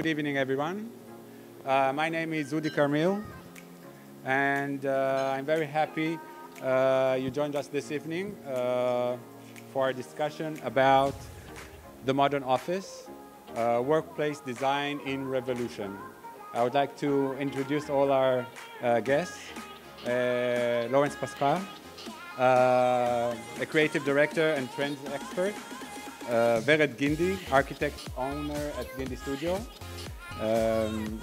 Good evening, everyone. My name is Udi Carmil, and I'm very happy you joined us this evening for a discussion about the modern office, workplace design in revolution. I would like to introduce all our guests. Lawrence Pascal, a creative director and trends expert. Vered Gindi, architect owner at Gindi Studio.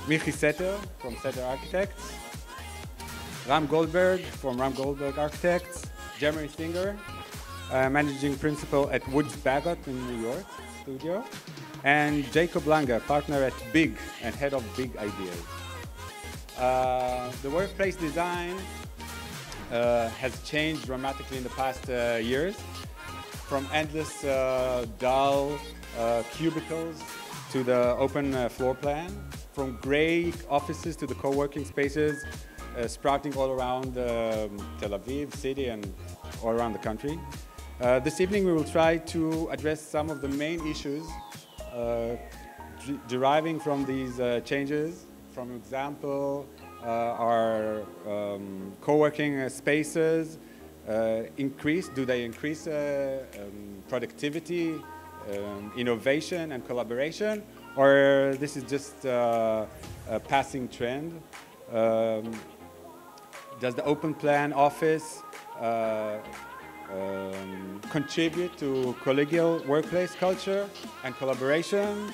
Michi Setter from Setter Architects. Ram Goldberg from Ram Goldberg Architects. Jeremy Singer, managing principal at Woods Bagot in New York studio. And Jacob Langer, partner at Big and head of Big Ideas. The workplace design has changed dramatically in the past years, from endless dull cubicles to the open floor plan, from gray offices to the co-working spaces sprouting all around Tel Aviv city and all around the country. This evening we will try to address some of the main issues deriving from these changes. For example, our co-working spaces do they increase productivity, innovation and collaboration, or this is just a passing trend? Does the open plan office contribute to collegial workplace culture and collaboration,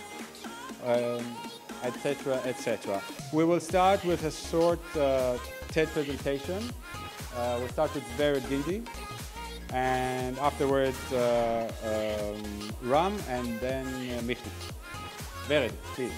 etc., etc. We will start with a short TED presentation. We'll start with Vered Gindi, and afterwards Ram, and then Michi. Vered, please.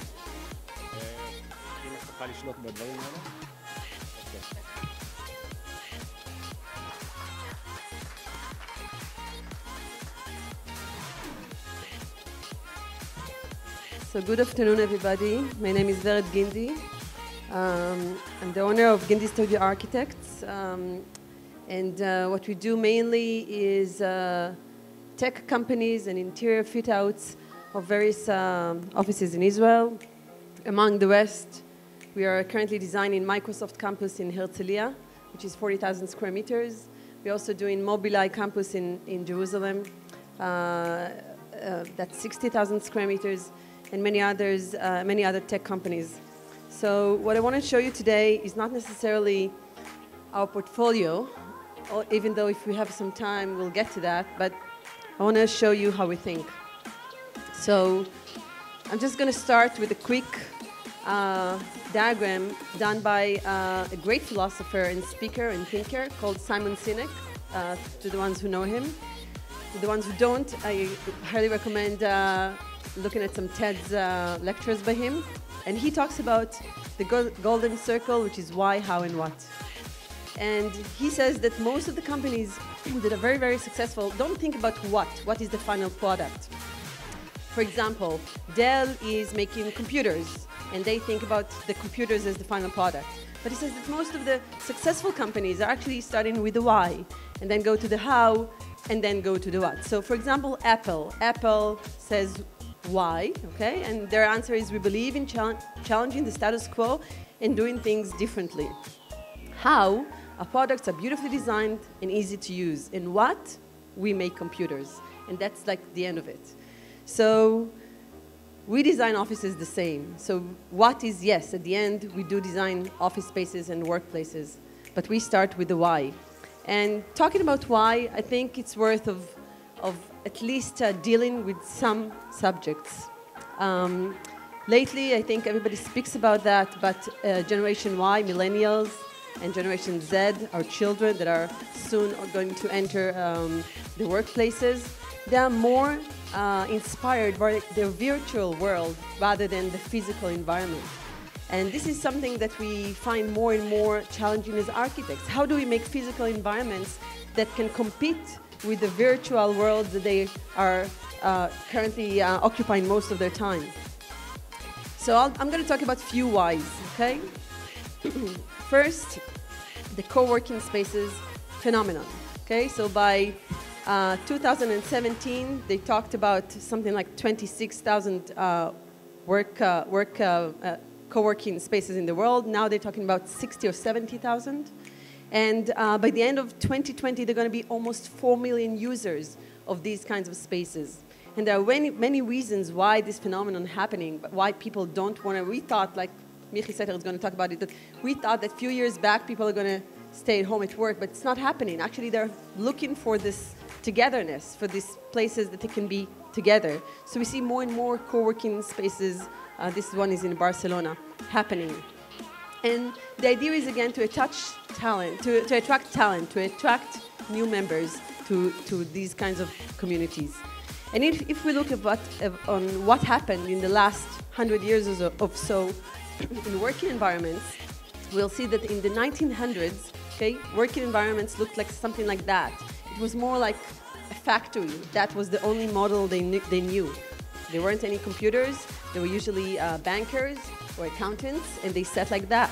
So good afternoon, everybody. My name is Vered Gindi. I'm the owner of Gindi Studio Architects, and what we do mainly is tech companies and interior fit-outs of various offices in Israel. Among the rest, we are currently designing Microsoft campus in Herzliya, which is 40,000 square meters. We're also doing Mobileye campus in Jerusalem, that's 60,000 square meters, and many other tech companies. So what I want to show you today is not necessarily our portfolio, even though if we have some time, we'll get to that, but I want to show you how we think. So I'm just going to start with a quick diagram done by a great philosopher and speaker and thinker called Simon Sinek, to the ones who know him. To the ones who don't, I highly recommend looking at some TED's lectures by him. And he talks about the golden circle, which is why, how, and what. And he says that most of the companies that are very, very successful don't think about what is the final product. For example, Dell is making computers, and they think about the computers as the final product. But he says that most of the successful companies are actually starting with the why, and then go to the how, and then go to the what. So for example, Apple. Apple says why, okay? And their answer is, we believe in challenging the status quo and doing things differently. How? Our products are beautifully designed and easy to use. And what? We make computers. And that's like the end of it. So we design offices the same. So what is, yes, at the end, we do design office spaces and workplaces. But we start with the why. And talking about why, I think it's worth of at least dealing with some subjects. Lately, I think everybody speaks about that, but Generation Y, millennials, and Generation Z, our children that are soon going to enter the workplaces, they are more inspired by their virtual world rather than the physical environment. And this is something that we find more and more challenging as architects. How do we make physical environments that can compete with the virtual world that they are currently occupying most of their time? So I'm going to talk about a few whys, okay? First, the co-working spaces phenomenon, okay? So by 2017, they talked about something like 26,000 co-working spaces in the world. Now they're talking about 60 or 70,000. And by the end of 2020, there are going to be almost 4 million users of these kinds of spaces. And there are many reasons why this phenomenon is happening, but why people don't want to. We thought, like Michi Setter is going to talk about it, that we thought that a few years back people are going to stay at home at work, but it's not happening. Actually, they're looking for this togetherness, for these places that they can be together. So we see more and more co-working spaces. This one is in Barcelona, happening. And the idea is, again, to attract talent, to attract new members to these kinds of communities. And if we look at on what happened in the last 100 years or so in working environments, we'll see that in the 1900s, working environments looked like something like that. It was more like a factory. That was the only model they knew. There weren't any computers. They were usually bankers or accountants, and they sat like that.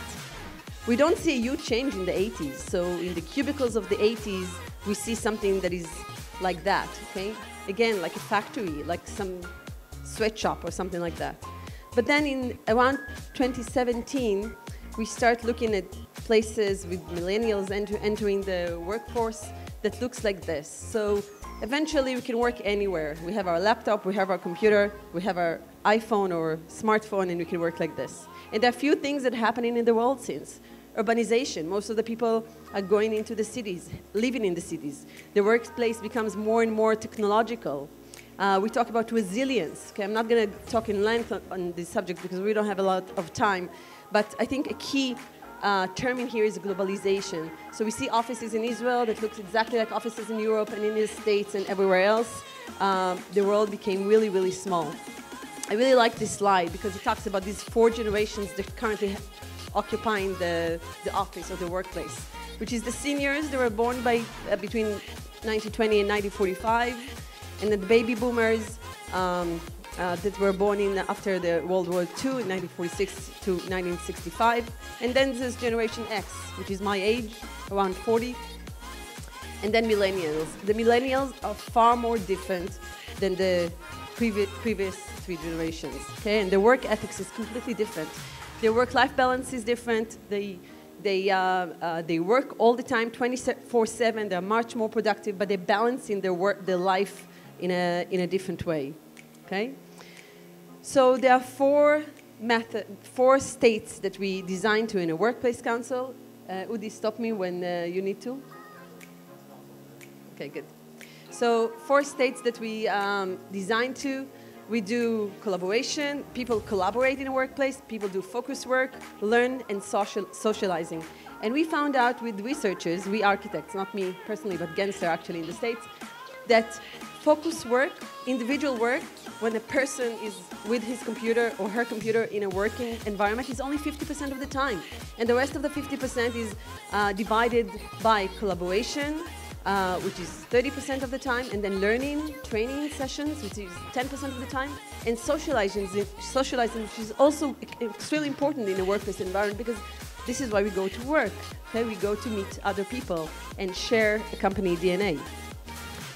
We don't see a huge change in the 80s. So in the cubicles of the 80s, we see something that is like that, Again, like a factory, like some sweatshop or something like that. But then in around 2017, we start looking at places with millennials entering the workforce that looks like this. So eventually we can work anywhere. We have our laptop, we have our computer, we have our iPhone or smartphone, and we can work like this. And there are a few things that are happening in the world since. Urbanization. Most of the people are going into the cities, living in the cities. The workplace becomes more and more technological. We talk about resilience. I'm not going to talk in length on this subject because we don't have a lot of time. But I think a key term in here is globalization. So we see offices in Israel that looks exactly like offices in Europe and in the States and everywhere else. The world became really, really small. I really like this slide because it talks about these 4 generations that currently occupying the office or the workplace, which is the seniors that were born between 1920 and 1945, and then the baby boomers that were born after the World War II in 1946 to 1965, and then there's Generation X, which is my age, around 40, and then millennials. The millennials are far more different than the previous 3 generations, and their work ethics is completely different. Their work-life balance is different. They work all the time, 24/7. They're much more productive, but they're balancing their life in a different way. So there are 4 states that we designed to in a workplace council. Udi, stop me when you need to. Okay, good. So 4 states that we designed to. We do collaboration. People collaborate in a workplace. People do focus work, learn, and socializing. And we found out with researchers, we architects, not me personally, but Genster actually in the States, that focus work, individual work, when a person is with his computer or her computer in a working environment, is only 50% of the time. And the rest of the 50% is divided by collaboration, which is 30% of the time, and then learning, training sessions, which is 10% of the time, and socializing, which is also extremely important in a workplace environment because this is why we go to work. We go to meet other people and share a company DNA.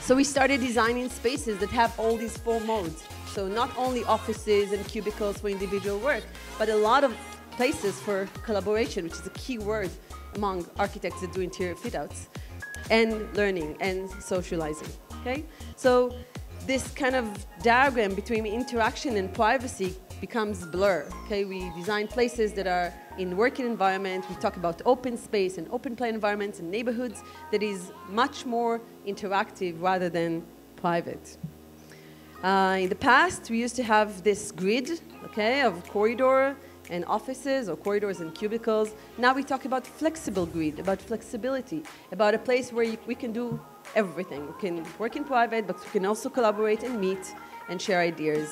So we started designing spaces that have all these 4 modes. So not only offices and cubicles for individual work, but a lot of places for collaboration, which is a key word among architects that do interior fit-outs, and learning and socializing, So this kind of diagram between interaction and privacy becomes blur, We design places that are in working environment. We talk about open space and open plan environments and neighborhoods that is much more interactive rather than private. In the past, we used to have this grid, of corridor and offices or corridors and cubicles. Now we talk about flexible grid, about flexibility, about a place where we can do everything. We can work in private, but we can also collaborate and meet and share ideas.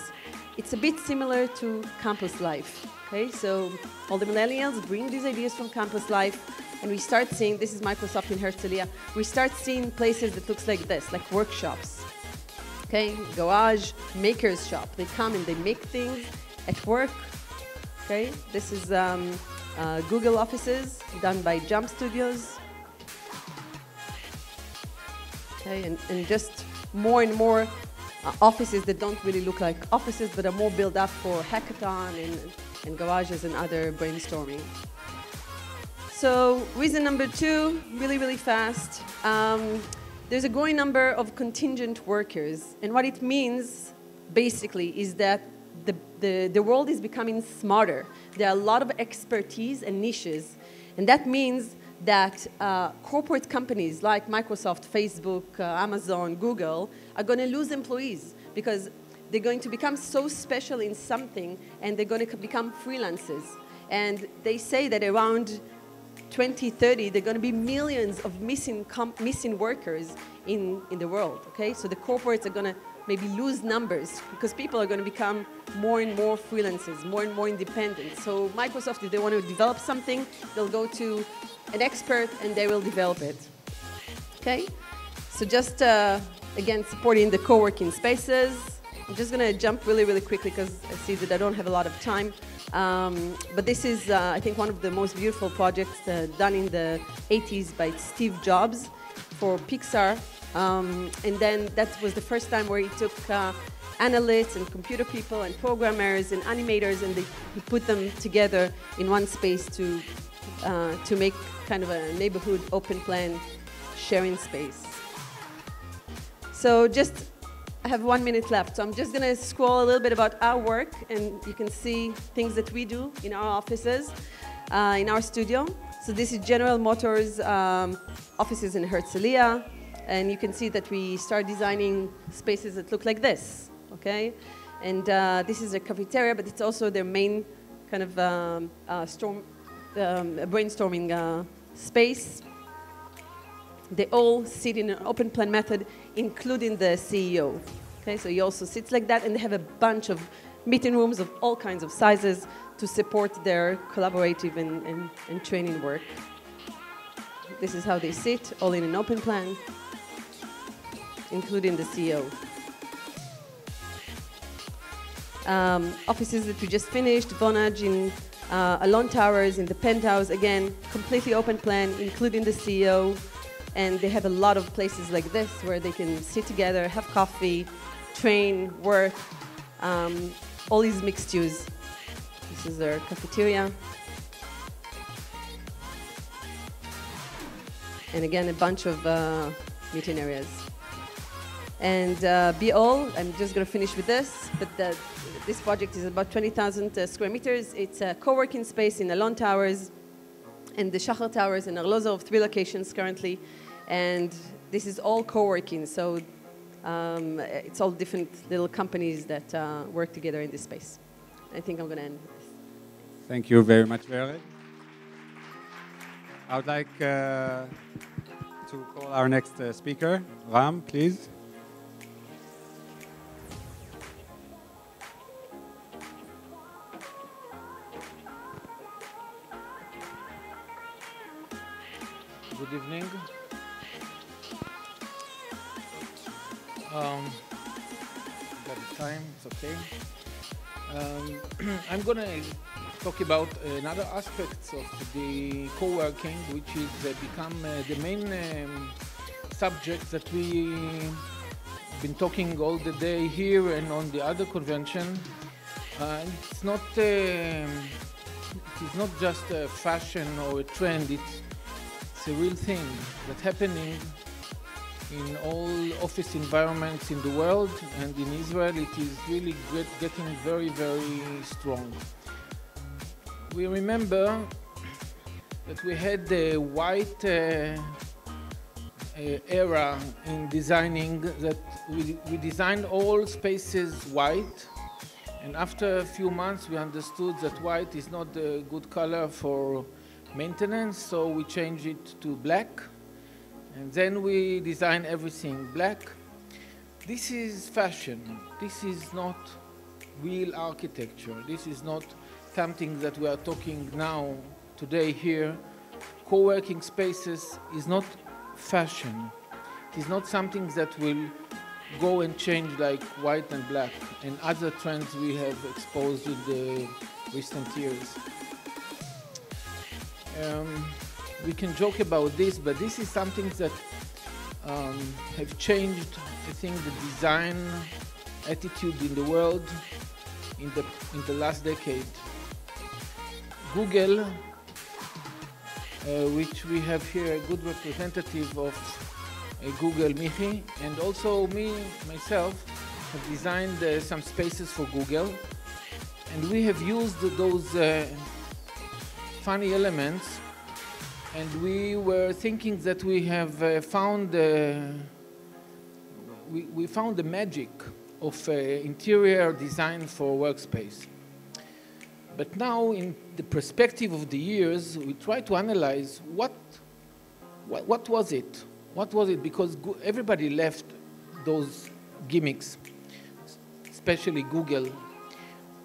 It's a bit similar to campus life, So all the millennials bring these ideas from campus life, and we start seeing, this is Microsoft in Herzliya, we start seeing places that looks like this, like workshops, garage, maker's shop. They come and they make things at work. This is Google offices done by Jump Studios. And just more and more offices that don't really look like offices, but are more built up for hackathon and garages and other brainstorming. So reason number 2, really, really fast. There's a growing number of contingent workers. And what it means, basically, is that the world is becoming smarter. There are a lot of expertise and niches. And that means that corporate companies like Microsoft, Facebook, Amazon, Google are going to lose employees because they're going to become so special in something and they're going to become freelancers. And they say that around 2030, there are going to be millions of missing workers in the world, okay? So the corporates are going to maybe lose numbers because people are going to become more and more freelancers, more and more independent. So Microsoft, if they want to develop something, they'll go to an expert and they will develop it, okay? So just, again, supporting the co-working spaces. I'm just going to jump really, really quickly because I see that I don't have a lot of time. But this is, I think, one of the most beautiful projects done in the 80s by Steve Jobs for Pixar. And then that was the first time where he took analysts and computer people and programmers and animators and he put them together in one space to make kind of a neighborhood open plan sharing space. So just, I have 1 minute left, so I'm just going to scroll a little bit about our work, and you can see things that we do in our offices, in our studio. So this is General Motors offices in Herzliya, and you can see that we start designing spaces that look like this, okay? And this is a cafeteria, but it's also their main kind of brainstorming space. They all sit in an open plan method, including the CEO. Okay, so he also sits like that, and they have a bunch of meeting rooms of all kinds of sizes to support their collaborative and training work. This is how they sit, all in an open plan, including the CEO. Offices that we just finished, Vonage in Alon Towers, in the penthouse, again, completely open plan, including the CEO. And they have a lot of places like this where they can sit together, have coffee, train, work, all these mixed use. This is their cafeteria. And again, a bunch of meeting areas. And be all, I'm just going to finish with this, but this project is about 20,000 square meters. It's a co-working space in Alon Towers and the Shachar Towers and Arlozo, 3 locations currently. And this is all co-working, so it's all different little companies that work together in this space. I think I'm going to end with this. Thank you very much, Vered. I would like to call our next speaker. Ram, please. Good evening. Got the time, it's okay. I'm going to talk about another aspect of the co-working, which is become the main subject that we've been talking all the day here and on the other convention. It's not just a fashion or a trend, it's a real thing that's happening in all office environments in the world, and in Israel it is really getting very, very strong. We remember that we had the white era in designing, that we designed all spaces white, and after a few months we understood that white is not a good color for maintenance, so we changed it to black. And then we design everything black. This is fashion. This is not real architecture. This is not something that we are talking now, today here. Co-working spaces is not fashion. It is not something that will go and change like white and black and other trends we have exposed in the recent years. We can joke about this, but this is something that have changed, I think, the design attitude in the world in the last decade. Google, which we have here a good representative of Google, Michi, and also me, myself, have designed some spaces for Google. And we have used those funny elements, and we were thinking that we have found we found the magic of interior design for workspace. But now, in the perspective of the years, we try to analyze what was it? What was it? Because everybody left those gimmicks, especially Google.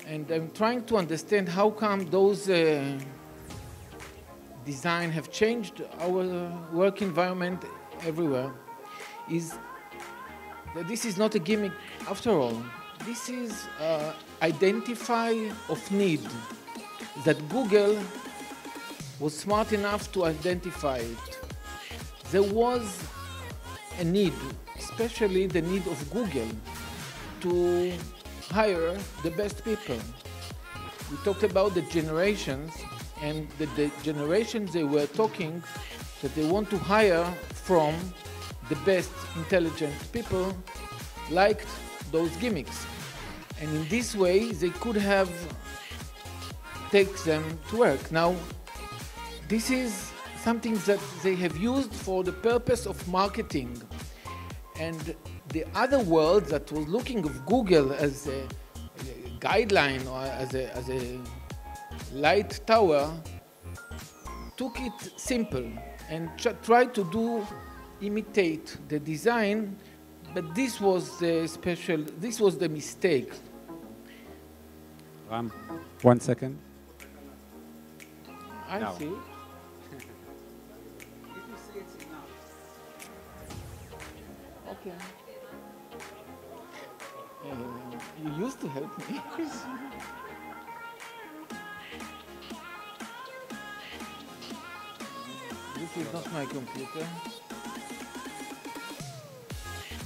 And I'm trying to understand how come those design have changed our work environment everywhere. Is that this is not a gimmick after all. This is identify of need that Google was smart enough to identify it. There was a need, especially the need of Google, to hire the best people. We talked about the generations, and the generations they were talking that they want to hire from the best intelligent people liked those gimmicks. And in this way, they could have take them to work. Now, this is something that they have used for the purpose of marketing. And the other world that was looking of Google as a guideline or as a light tower took it simple and tried to imitate the design, but this was the mistake. Ram, 1 second. I No. see. If you see it's enough. Okay. You used to help me. This is not my computer.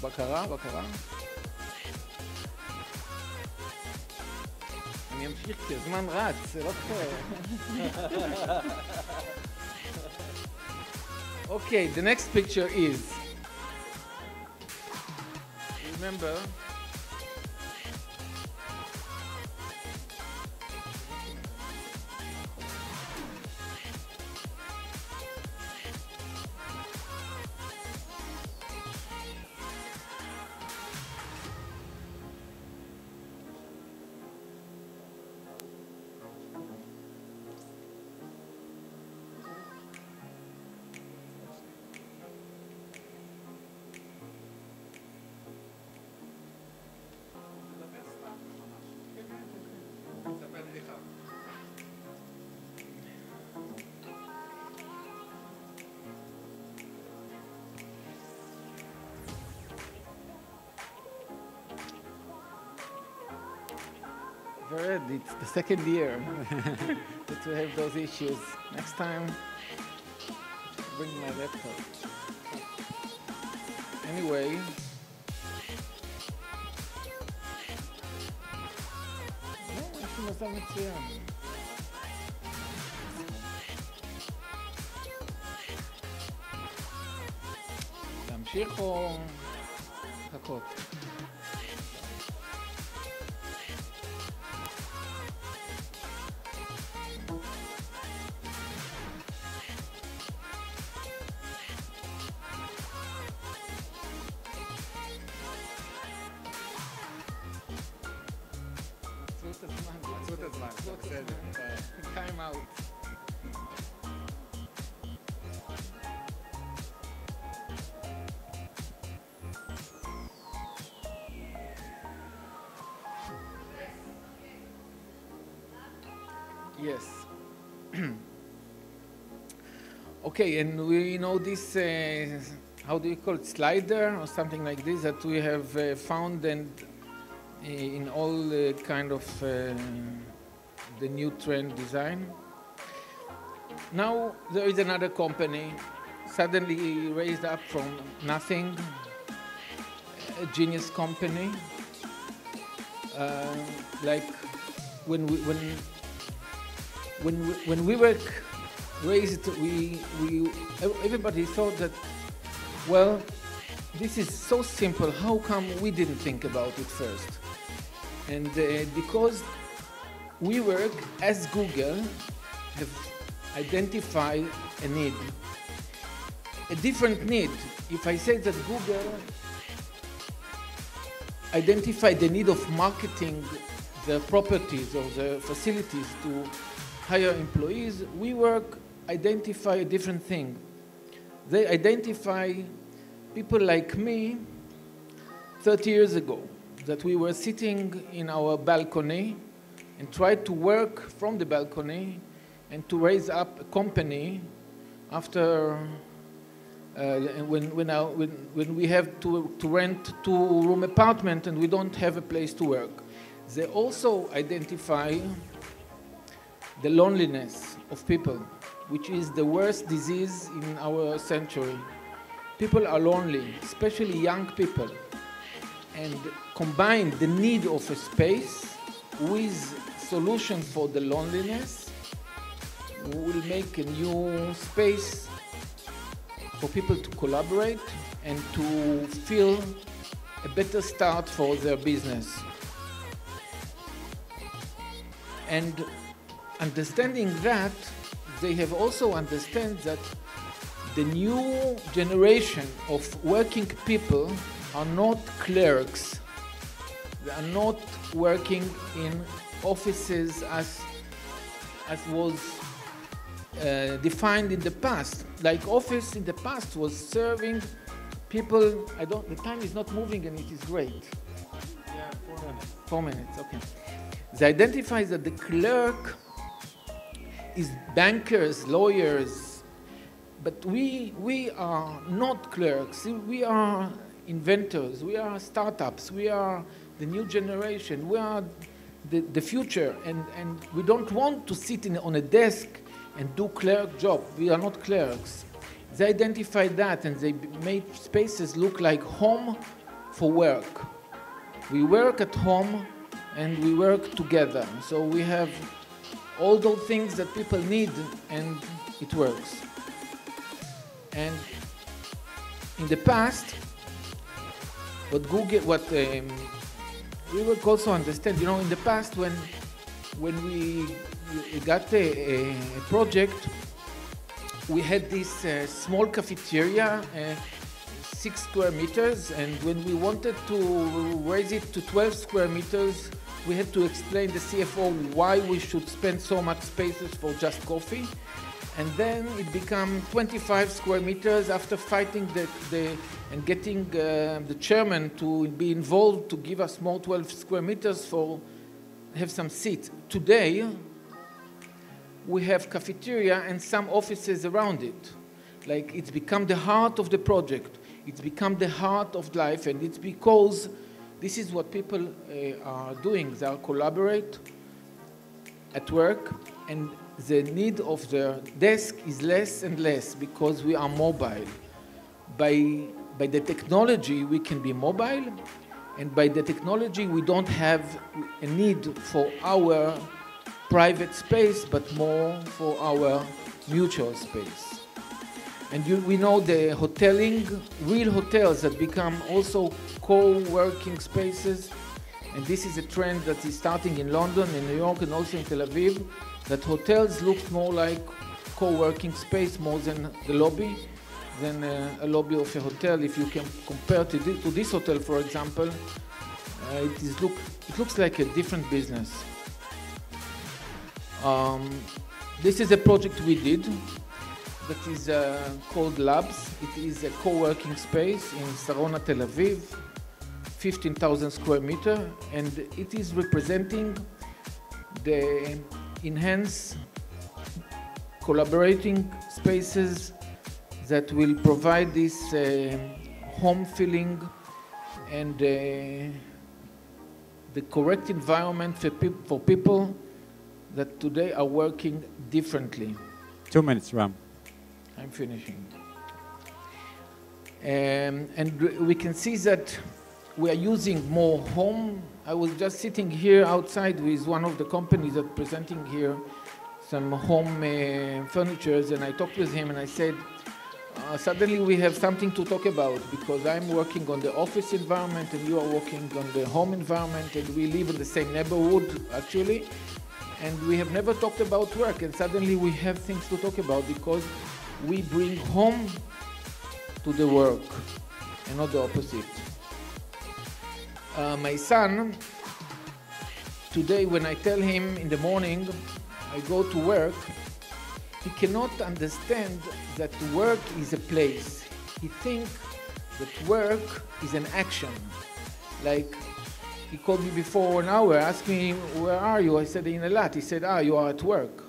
בקרה. אני אמשיך כי הזמן רץ, זה לא קורה. Okay, the next picture is, remember, Vered, it's the second year that we have those issues. Next time, bring my laptop. Anyway, יש לי מזל מצוין. להמשיך או לחכות? עצרו את הזמן, בסדר. Time out. Yes. Okay, and we know this, how do you call it, slider or something like this that we have found and in all kind of the new trend design. Now there is another company suddenly raised up from nothing, a genius company, like when we were raised, everybody thought that, well, this is so simple, how come we didn't think about it first? And because WeWork, as Google, have identified a need, a different need. If I say that Google identified the need of marketing the properties or the facilities to hire employees, WeWork identify a different thing. They identify people like me 30 years ago, that we were sitting in our balcony and tried to work from the balcony and to raise up a company after when we have to rent two-room apartment and we don't have a place to work. They also identify the loneliness of people, which is the worst disease in our century. People are lonely, especially young people, and combine the need of a space with solution for the loneliness will make a new space for people to collaborate and to feel a better start for their business. And understanding that, they have also understand that the new generation of working people are not clerks. They are not working in offices as was defined in the past. Like office in the past was serving people, the time is not moving and it is great. Yeah, 4 minutes. 4 minutes, okay. They identify that the clerk is bankers, lawyers, but we are not clerks. We are inventors, we are startups, we are the new generation, we are the future, and we don't want to sit on a desk and do clerk job. We are not clerks. They identified that and they made spaces look like home for work. We work at home and we work together. So we have all those things that people need and it works. And in the past, we would also understand, in the past when we got a project, we had this small cafeteria, 6 square meters, and when we wanted to raise it to 12 square meters, we had to explain the CFO why we should spend so much spaces for just coffee. And then it became 25 square meters after fighting and getting the chairman to be involved to give us more 12 square meters have some seats. Today, we have cafeteria and some offices around it. Like it's become the heart of the project. It's become the heart of life, and it's because this is what people are doing. They are collaborate at work, and the need of the desk is less and less because we are mobile. By the technology, we can be mobile, and by the technology, we don't have a need for our private space, but more for our mutual space. And we know the hoteling, real hotels that become also co-working spaces, and this is a trend that is starting in London, in New York, and also in Tel Aviv, that hotels look more like co-working space more than the lobby, than a lobby of a hotel. If you can compare to this hotel, for example, it looks like a different business. This is a project we did that is called Labs. It is a co-working space in Sarona, Tel Aviv, 15,000 square meters, and it is representing the enhanced collaborating spaces that will provide this home feeling and the correct environment for people that today are working differently. 2 minutes, Ram. I'm finishing. And we can see that we are using more home. I was just sitting here outside with one of the companies that presenting here some home furnitures, and I talked with him and I said, suddenly we have something to talk about, because I'm working on the office environment and you are working on the home environment, and we live in the same neighborhood actually, and we have never talked about work, and suddenly we have things to talk about because we bring home to the work and not the opposite. My son, today when I tell him in the morning I go to work, he cannot understand that work is a place. He thinks that work is an action. Like, he called me before an hour, asked me, where are you? I said, in Eilat. He said, you are at work.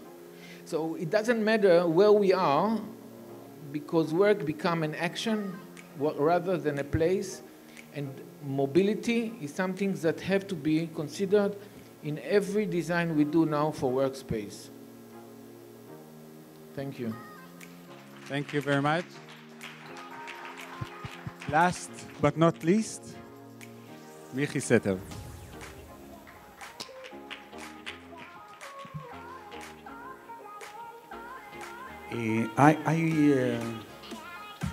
So it doesn't matter where we are, because work become an action rather than a place, and mobility is something that have to be considered in every design we do now for workspace. Thank you. Thank you very much. Last but not least, Michi Setter. I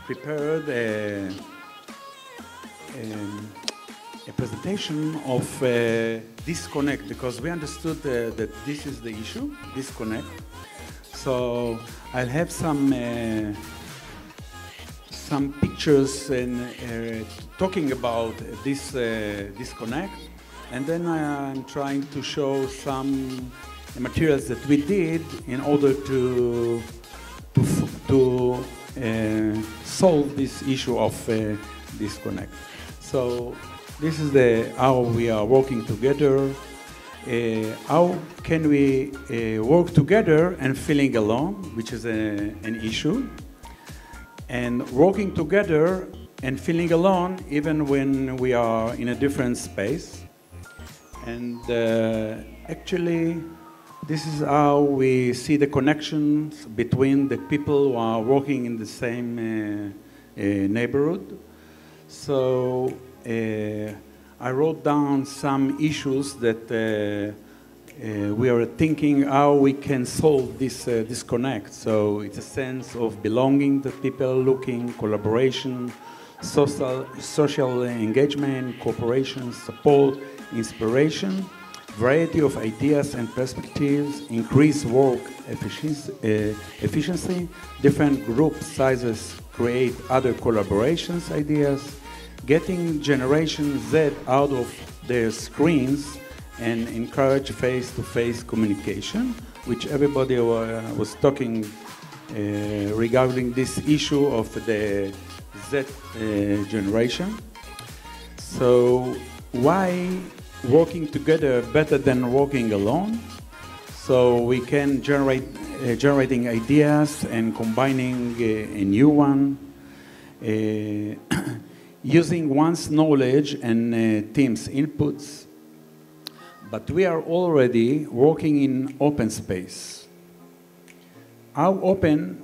prepared a presentation of disconnect, because we understood that this is the issue, disconnect. So I'll have some pictures and talking about this disconnect, and then I'm trying to show some materials that we did in order to solve this issue of disconnect. So this is how we are working together. How can we work together and feeling alone, which is an issue, and working together and feeling alone even when we are in a different space. And actually, this is how we see the connections between the people who are working in the same neighborhood. So I wrote down some issues that we are thinking how we can solve this disconnect. So it's a sense of belonging that people are looking, collaboration, social engagement, cooperation, support, inspiration, variety of ideas and perspectives, increased work efficiency, different group sizes create other collaborations ideas, getting Generation Z out of their screens and encourage face-to-face communication, which everybody was talking regarding this issue of the Z generation. So why working together better than working alone? So we can generating ideas and combining a new one, using one's knowledge and team's inputs. But we are already working in open space. How open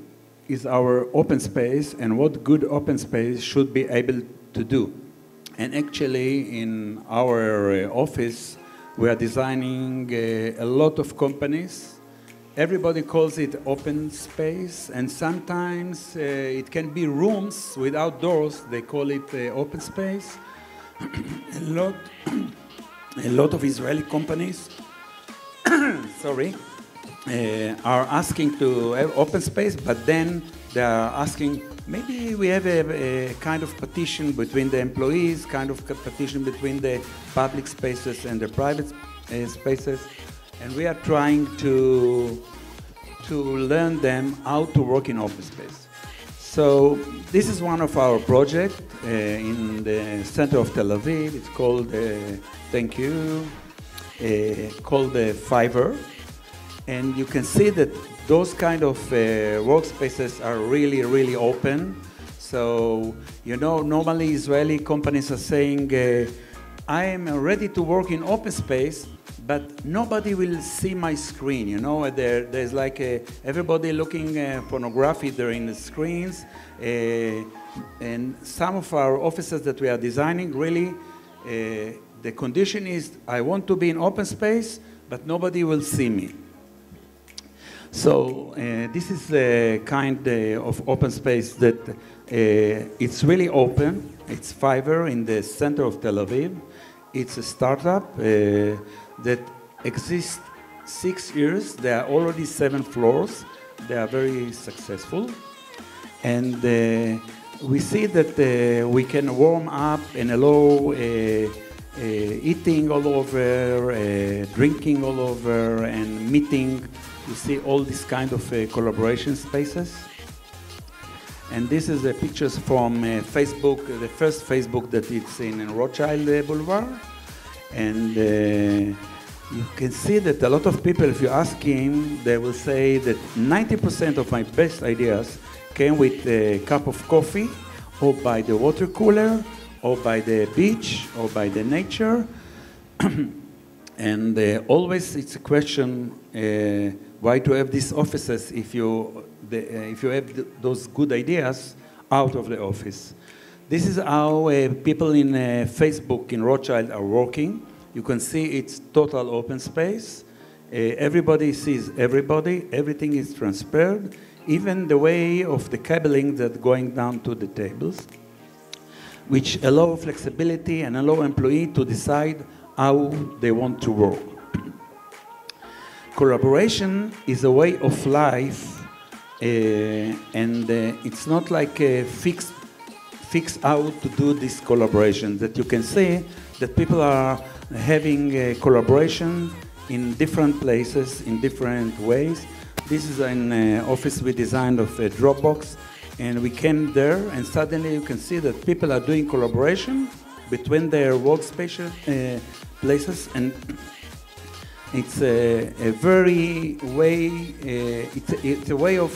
is our open space, and what good open space should be able to do? And actually, in our office, we are designing a lot of companies. Everybody calls it open space, and sometimes it can be rooms without doors. They call it open space. A lot of Israeli companies are asking to have open space, but then they are asking, maybe we have a kind of partition between the employees, kind of partition between the public spaces and the private spaces, and we are trying to learn them how to work in open space. So this is one of our projects in the center of Tel Aviv. It's called, thank you, called Fiverr. And you can see that those kind of workspaces are really, really open. So, you know, normally Israeli companies are saying, I am ready to work in open space, but nobody will see my screen, you know. There's like everybody looking pornography there in the screens. And some of our offices that we are designing really the condition is I want to be in open space, but nobody will see me. So this is the kind of open space that it's really open. It's Fiverr in the center of Tel Aviv. It's a startup that exists 6 years. There are already 7 floors. They are very successful. And we see that we can warm up and allow eating all over, drinking all over, and meeting. You see all these kind of collaboration spaces. And this is the pictures from Facebook, the first Facebook that it's in Rothschild Boulevard. And you can see that a lot of people, if you ask him, they will say that 90% of my best ideas came with a cup of coffee, or by the water cooler, or by the beach, or by the nature. And always it's a question, why to have these offices if you have those good ideas out of the office. This is how people in Facebook in Rothschild are working. You can see it's total open space. Everybody sees everybody. Everything is transparent. Even the way of the cabling that's going down to the tables, which allow flexibility and allow employee to decide how they want to work. Collaboration is a way of life, and it's not like a fixed out to do this collaboration. That you can see that people are having a collaboration in different places, in different ways. This is an office we designed of a Dropbox, and we came there, and suddenly you can see that people are doing collaboration between their workspace places, and it's a very way. It's a way of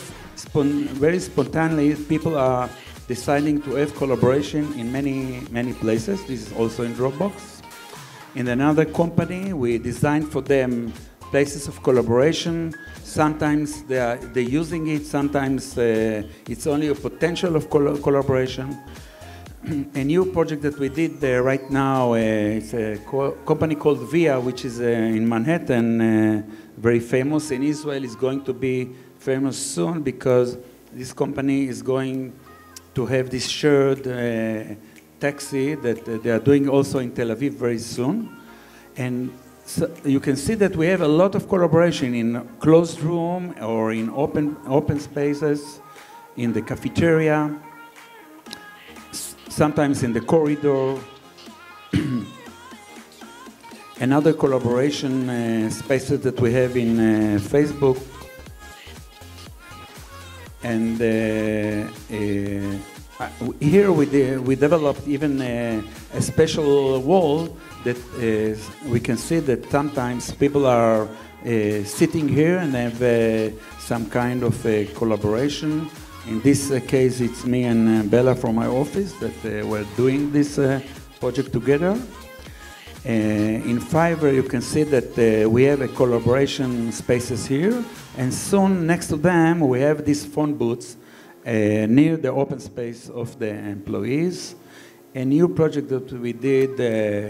very spontaneously people are deciding to have collaboration in many places. This is also in Dropbox. In another company, we designed for them places of collaboration. Sometimes they're using it. Sometimes it's only a potential of collaboration. A new project that we did right now, it's a company called VIA, which is in Manhattan, very famous. In Israel, is going to be famous soon because this company is going to have this shared taxi that they are doing also in Tel Aviv very soon. And so you can see that we have a lot of collaboration in closed room or in open spaces, in the cafeteria, sometimes in the corridor. Another collaboration spaces that we have in Facebook. And here we developed even a special wall that we can see that sometimes people are sitting here and have some kind of collaboration. In this case, it's me and Bella from my office that were doing this project together. In Fiverr, you can see that we have a collaboration spaces here, and soon next to them we have these phone booths near the open space of the employees. A new project that we did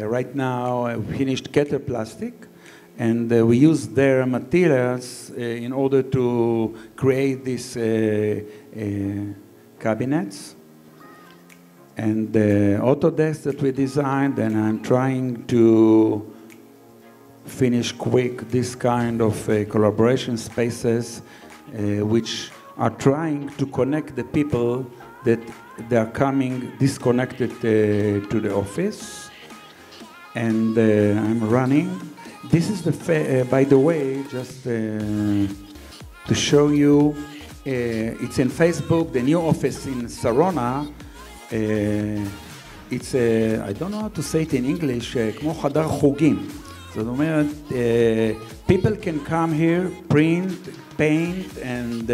right now, we finished Keter Plastic, and we used their materials in order to create these cabinets. And the Autodesk that we designed, and I'm trying to finish quick this kind of collaboration spaces which are trying to connect the people that they are coming disconnected to the office. And I'm running. This is the, by the way, just to show you, it's in Facebook, the new office in Sarona. It's I don't know how to say it in English, כמו חדר חוגים. זאת אומרת, people can come here, print, paint, and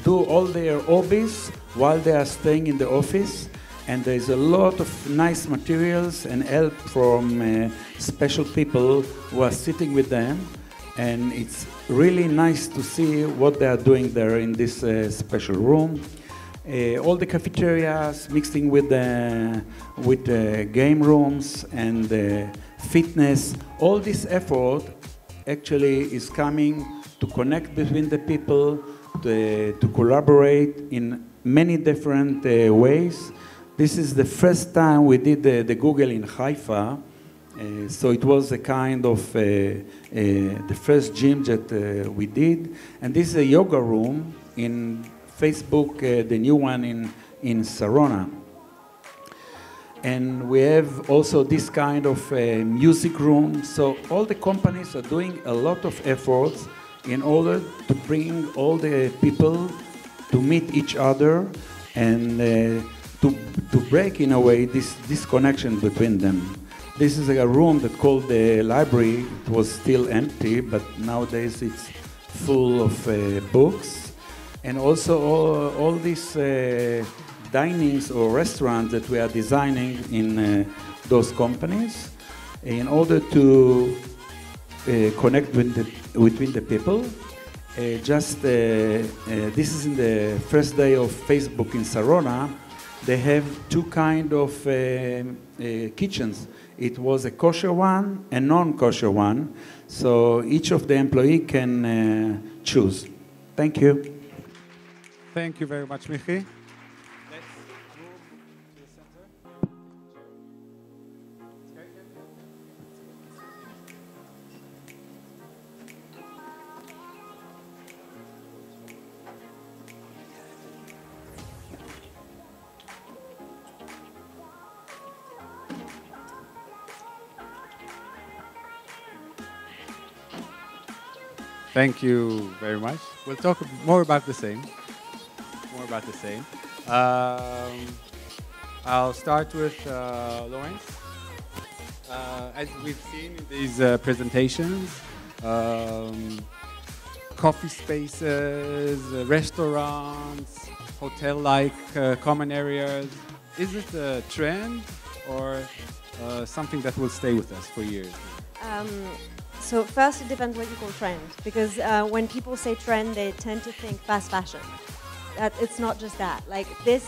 do all their hobbies while they are staying in the office. And there's a lot of nice materials and help from special people who are sitting with them. And it's really nice to see what they are doing there in this special room. all the cafeterias mixing with the game rooms and fitness. All this effort actually is coming to connect between the people, to collaborate in many different ways. This is the first time we did the Google in Haifa, so it was a kind of the first gym that we did. And this is a yoga room in Facebook, the new one in Sarona. And we have also this kind of music room. So all the companies are doing a lot of efforts in order to bring all the people to meet each other and to break, in a way, this connection between them. This is a room that called the library. It was still empty, but nowadays it's full of books. And also all these dinings or restaurants that we are designing in those companies in order to connect between the people. This is in the first day of Facebook in Sarona. They have two kind of kitchens. It was a kosher one and non-kosher one, so each of the employee can choose. Thank you. Thank you very much, Michi. Let's move to the center. Thank you very much. We'll talk more about the same. I'll start with Lawrence. As we've seen in these presentations, coffee spaces, restaurants, hotel-like common areas. Is it a trend or something that will stay with us for years? So first, it depends what you call trend, because when people say trend, they tend to think fast fashion. It's not just that. Like this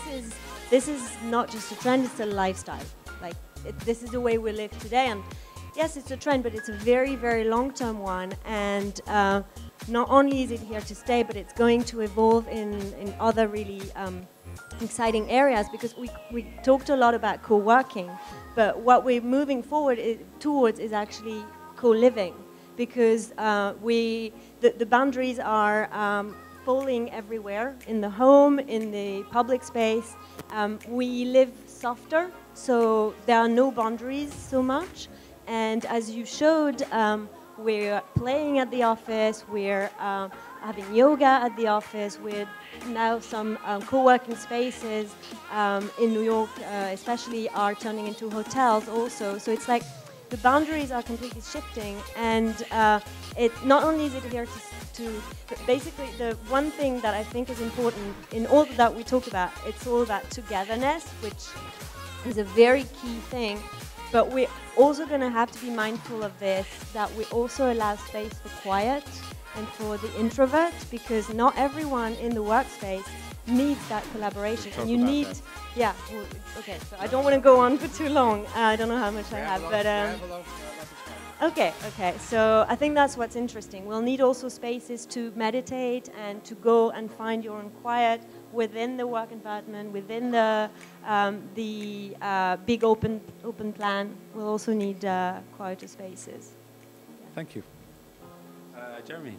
is not just a trend; it's a lifestyle. Like this is the way we live today. And yes, it's a trend, but it's a very, very long-term one. And not only is it here to stay, but it's going to evolve in other really exciting areas. Because we talked a lot about co-working, but what we're moving forward towards is actually co-living, because the boundaries are falling everywhere, in the home, in the public space. We live softer, so there are no boundaries so much. And as you showed, we're playing at the office, we're having yoga at the office, with now some co-working spaces in New York especially are turning into hotels also. So it's like the boundaries are completely shifting, and it not only is it here basically the one thing that I think is important in all that we talk about, it's all about togetherness, which is a very key thing. But we're also going to have to be mindful of this, that we also allow space for quiet and for the introvert, because not everyone in the workspace needs that collaboration. And you need, yeah, well, okay, so I don't want to go on for too long. I don't know how much I have, but okay, so I think that's what's interesting. We'll need also spaces to meditate and to go and find your own quiet within the work environment, within the big open plan. We'll also need quieter spaces. Thank you. Jeremy.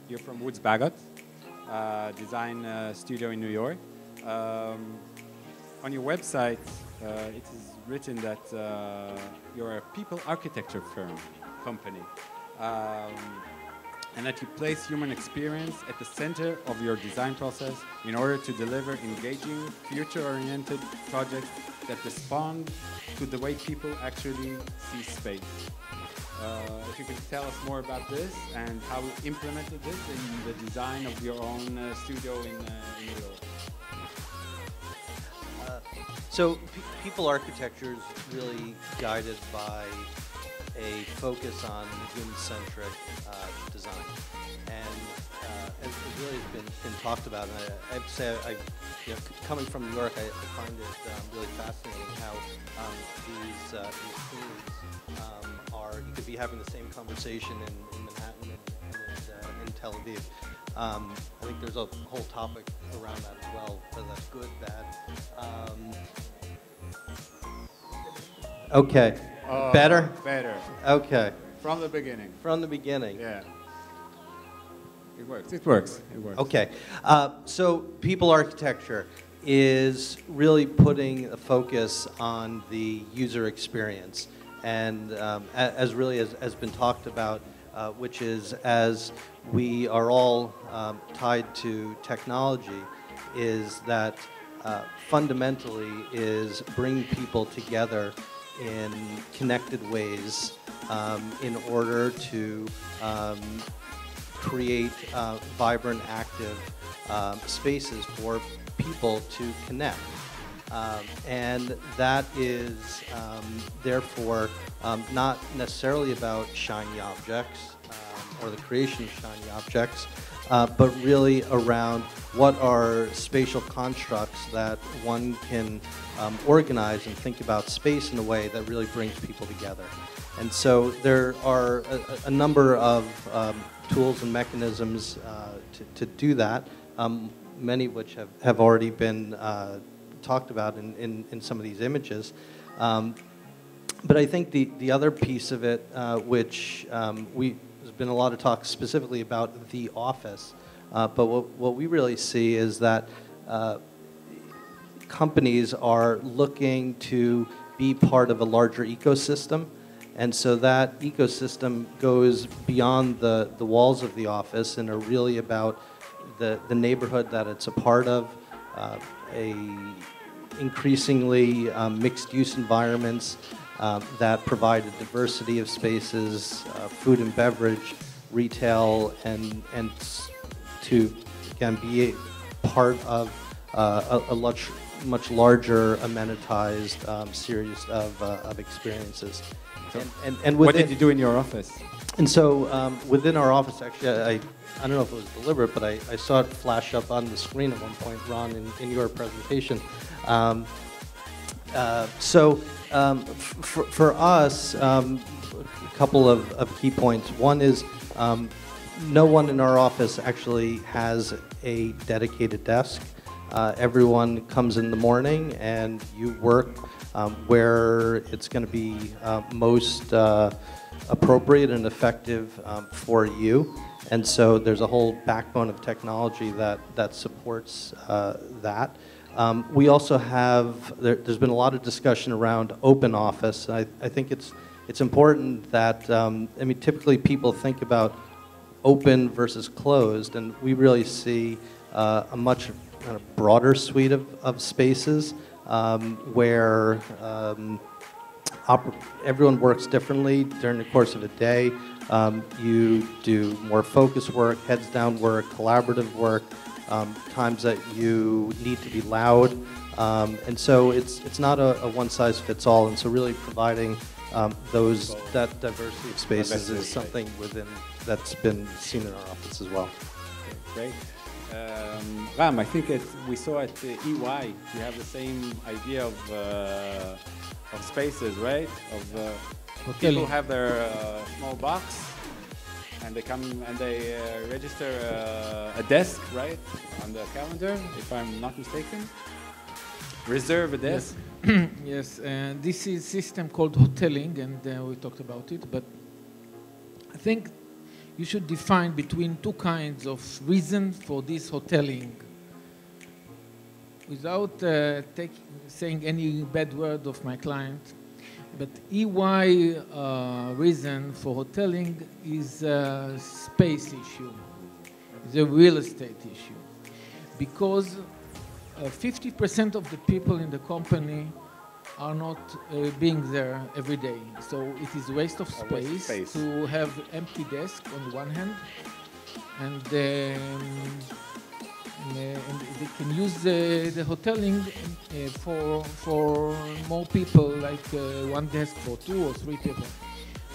You're from Woods Bagot, design studio in New York. On your website, it is written that you're a people architecture company, and that you place human experience at the center of your design process in order to deliver engaging, future-oriented projects that respond to the way people actually see space. If you could tell us more about this and how you implemented this in the design of your own studio in New York. So people architecture is really guided by a focus on human-centric design. And as it really has been talked about, and I have to say, coming from New York, I find it really fascinating how these themes are, you could be having the same conversation in Manhattan and in Tel Aviv. I think there's a whole topic around that as well, whether that's good, bad. Okay. Better? Better. Okay. From the beginning. From the beginning. Yeah. It works. It works. It works. Okay. So people architecture is really putting a focus on the user experience. And as really has been talked about, which is as we are all tied to technology, is that fundamentally is bringing people together in connected ways in order to create vibrant, active spaces for people to connect. And that is therefore not necessarily about shiny objects or the creation of shiny objects, but really around what are spatial constructs that one can organize and think about space in a way that really brings people together. And so there are a number of tools and mechanisms to do that, many of which have already been talked about in some of these images. But I think the other piece of it, which there's been a lot of talk specifically about the office, but what we really see is that companies are looking to be part of a larger ecosystem. And so that ecosystem goes beyond the walls of the office and are really about the neighborhood that it's a part of, increasingly mixed-use environments that provide a diversity of spaces, food and beverage, retail, and to, again, be a part of a much larger amenitized series of experiences. And what did you do in your office? And so within our office, actually, I don't know if it was deliberate, but I saw it flash up on the screen at one point, Ron, in your presentation. For us, a couple of key points. One is no one in our office actually has a dedicated desk. Everyone comes in the morning and you work where it's going to be most appropriate and effective for you. And so there's a whole backbone of technology that supports that. We also have, there's been a lot of discussion around open office. I think it's important that, I mean, typically people think about open versus closed, and we really see a much kind of broader suite of spaces where everyone works differently during the course of a day. You do more focused work, heads down work, collaborative work, times that you need to be loud. And so it's not a one-size-fits-all, and so really providing that diversity of spaces is something that's been seen in our office as well. Okay, great. Ram, I think we saw at EY, you have the same idea of spaces, right? Of people have their small box, and they come and they register a desk, right, on the calendar, if I'm not mistaken. Reserve a desk. Yes, and this is a system called hoteling, and we talked about it, but I think you should define between two kinds of reasons for this hoteling. Without saying any bad word of my client, but EY reason for hoteling is a space issue, it's a real estate issue. Because 50% of the people in the company are not being there every day. So it is a waste of space to have empty desk on the one hand, and they can use the hoteling for more people, like one desk for 2 or 3 people.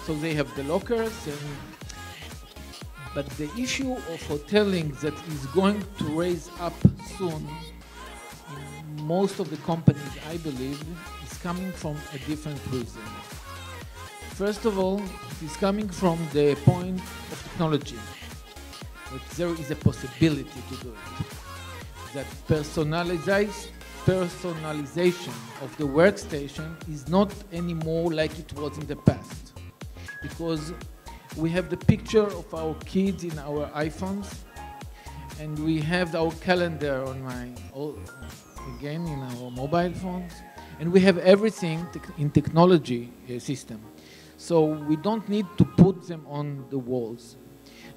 So they have the lockers, but the issue of hoteling that is going to raise up soon in most of the companies, I believe, is coming from a different reason. First of all, it is coming from the point of technology, that there is a possibility to do it. That personalization of the workstation is not anymore like it was in the past. Because we have the picture of our kids in our iPhones, and we have our calendar on again in our mobile phones, and we have everything in technology system. So we don't need to put them on the walls.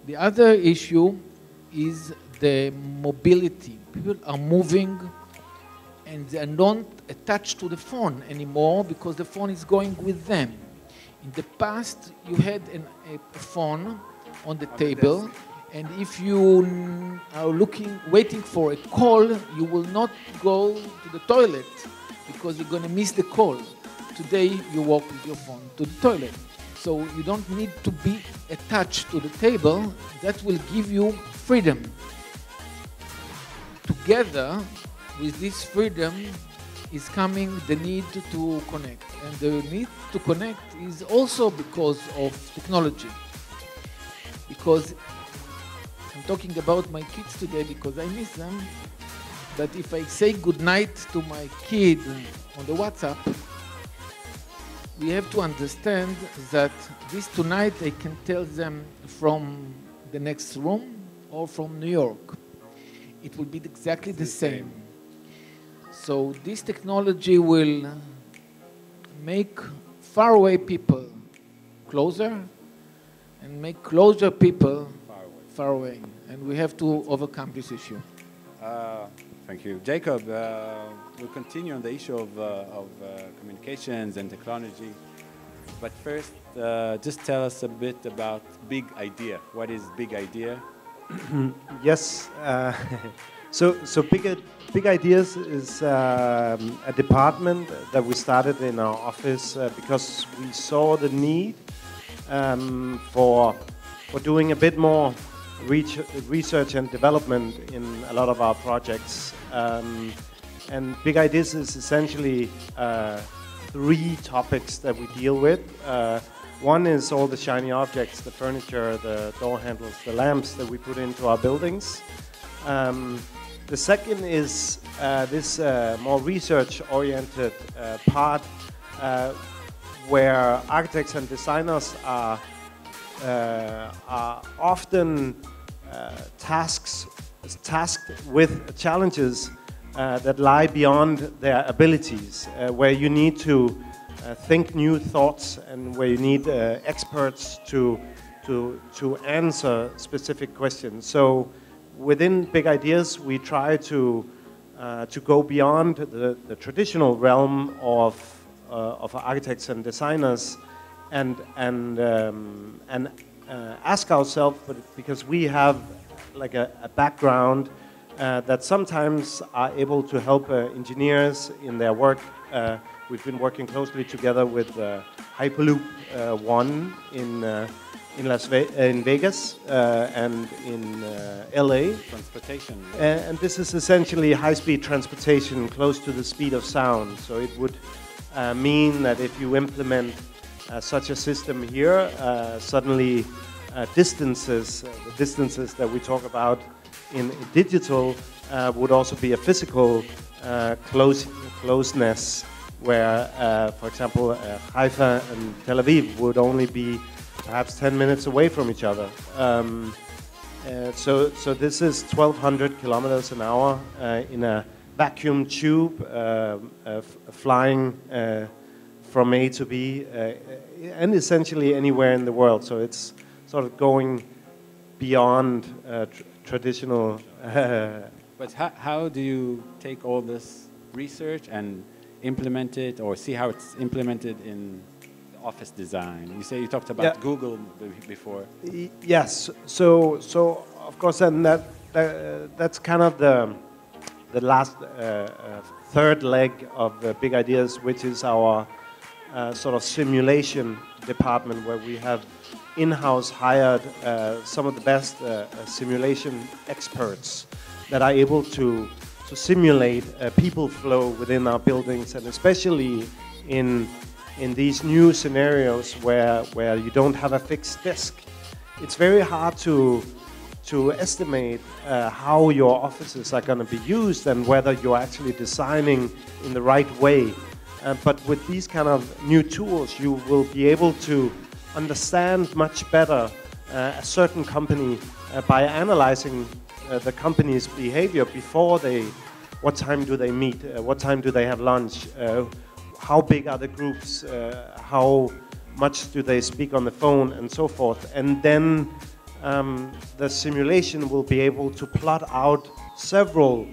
The other issue is the mobility. People are moving and they are not attached to the phone anymore because the phone is going with them. In the past, you had a phone on the table, and if you are waiting for a call, you will not go to the toilet because you're going to miss the call. Today, you walk with your phone to the toilet. So you don't need to be attached to the table. That will give you freedom. Together with this freedom is coming the need to connect. And the need to connect is also because of technology. Because I'm talking about my kids today because I miss them. But if I say goodnight to my kid on the WhatsApp, we have to understand that this tonight I can tell them from the next room or from New York. It will be exactly the same. So this technology will make faraway people closer and make closer people far away. And we have to overcome this issue. Thank you. Jacob, we'll continue on the issue of communications and technology. But first, just tell us a bit about Big Idea. What is Big Idea? Yes. So Big Ideas is a department that we started in our office because we saw the need for doing a bit more research and development in a lot of our projects. And Big Ideas is essentially 3 topics that we deal with. One is all the shiny objects, the furniture, the door handles, the lamps that we put into our buildings. The second is this more research-oriented part where architects and designers are often tasked with challenges that lie beyond their abilities, where you need to think new thoughts and where you need experts to answer specific questions. So within Big Ideas, we try to go beyond the traditional realm of architects and designers and ask ourselves, because we have like a background that sometimes are able to help engineers in their work. We've been working closely together with Hyperloop One in Vegas and in LA. Transportation. And this is essentially high-speed transportation close to the speed of sound. So it would mean that if you implement such a system here, suddenly the distances that we talk about in digital would also be a physical closeness, where, for example, Haifa and Tel Aviv would only be perhaps 10 minutes away from each other. So this is 1,200 kilometers an hour in a vacuum tube flying from A to B, and essentially anywhere in the world. So it's sort of going beyond traditional. But how do you take all this research and implement it, or see how it's implemented in office design? You talked about Google before. Yes. So of course, and that's kind of the last third leg of Big Ideas, which is our sort of simulation department where we have in-house hired some of the best simulation experts that are able to simulate people flow within our buildings, and especially in these new scenarios where you don't have a fixed desk. It's very hard to estimate how your offices are going to be used and whether you're actually designing in the right way. But with these kind of new tools, you will be able to understand much better a certain company by analyzing the company's behavior before what time do they meet, what time do they have lunch, how big are the groups, how much do they speak on the phone, and so forth. And then the simulation will be able to plot out several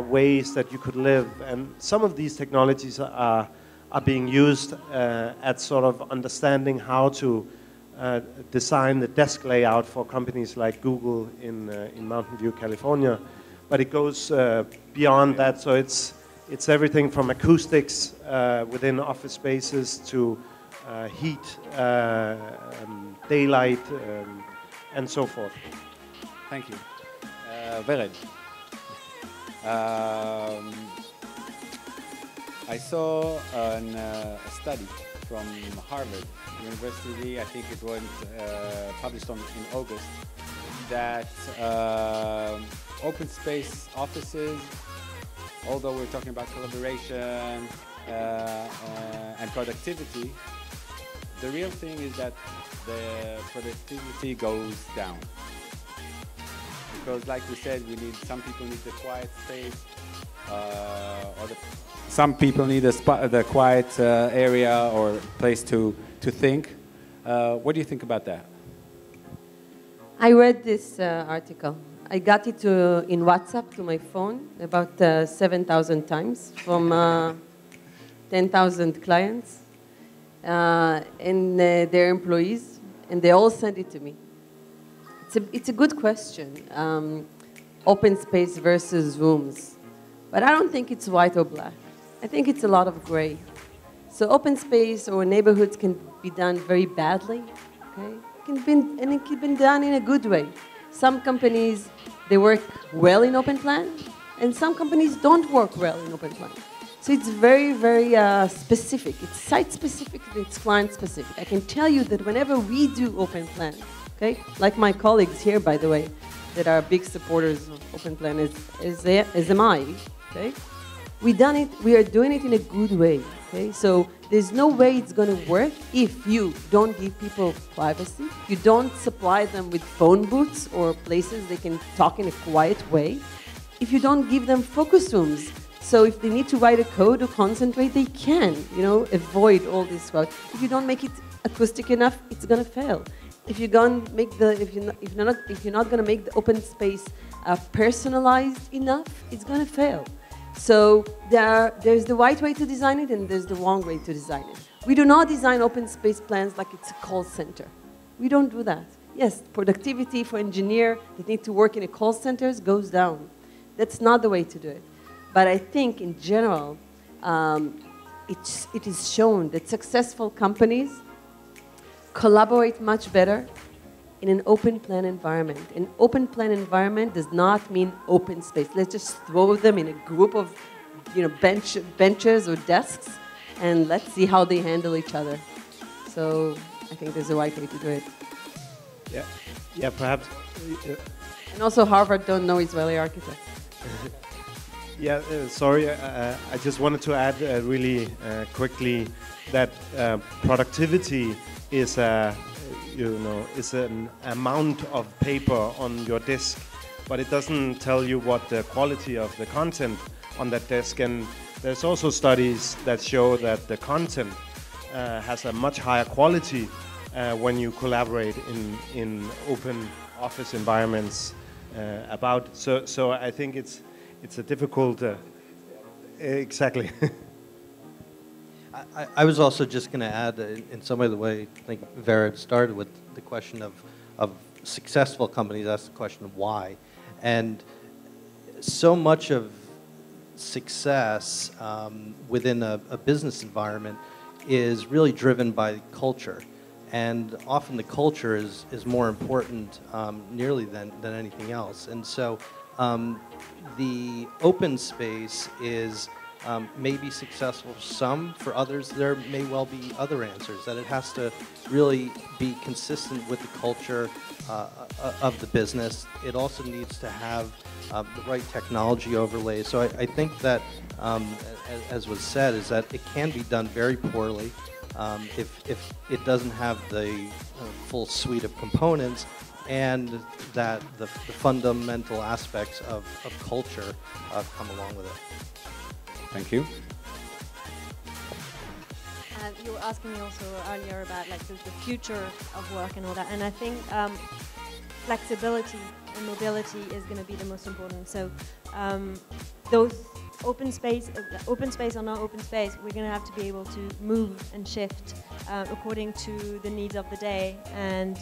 ways that you could live. And some of these technologies are being used at sort of understanding how to design the desk layout for companies like Google in Mountain View, California. But it goes beyond that, so it's everything from acoustics within office spaces to heat, daylight, and so forth. Thank you. Vered. I saw a study from Harvard University, I think it was published in August, that open space offices, although we're talking about collaboration and productivity, the real thing is that the productivity goes down. Because like we said, some people need the quiet space, some people need the quiet area or place to think. What do you think about that? I read this article. I got it in WhatsApp to my phone about 7,000 times from 10,000 clients and their employees, and they all sent it to me. It's a good question, open space versus rooms. But I don't think it's white or black. I think it's a lot of gray. So open space or neighborhoods can be done very badly, okay? It can be done in a good way. Some companies, they work well in open plan, and some companies don't work well in open plan. So it's very, very specific. It's site-specific, it's client-specific. I can tell you that whenever we do open plan, okay, like my colleagues here, by the way, that are big supporters of open plan, as am I, okay? We are doing it in a good way, okay? So there's no way it's going to work if you don't give people privacy, you don't supply them with phone booths or places they can talk in a quiet way, if you don't give them focus rooms. So if they need to write a code or concentrate, they can, avoid all this crowd. If you don't make it acoustic enough, it's going to fail. If you're not going to make the open space personalized enough, it's going to fail. So there's the right way to design it and there's the wrong way to design it. We do not design open space plans like it's a call center. We don't do that. Yes, productivity for engineers that need to work in a call centers goes down. That's not the way to do it. But I think in general, it is shown that successful companies collaborate much better in an open plan environment. An open plan environment does not mean open space. Let's just throw them in a group of benches or desks and let's see how they handle each other. So I think there's a right way to do it. Yeah, perhaps. And also Harvard don't know Israeli architects. Yeah, sorry, I just wanted to add really quickly that productivity is is an amount of paper on your desk, but it doesn't tell you what the quality of the content on that desk. And there's also studies that show that the content has a much higher quality when you collaborate in open office environments. So I think it's a difficult exactly. I was also just going to add, in some way, the way I think Vered started with the question of successful companies, that's the question of why. And so much of success within a business environment is really driven by culture. and often the culture is more important nearly than anything else. And so the open space is may be successful for some, for others there may well be other answers, that it has to really be consistent with the culture of the business. It also needs to have the right technology overlay. So I think that, as was said, is that it can be done very poorly if it doesn't have the full suite of components, and that the fundamental aspects of culture come along with it. Thank you. You were asking me also earlier about like the future of work and all that, and I think flexibility and mobility is going to be the most important. So those open space or not open space, we're going to have to be able to move and shift according to the needs of the day, and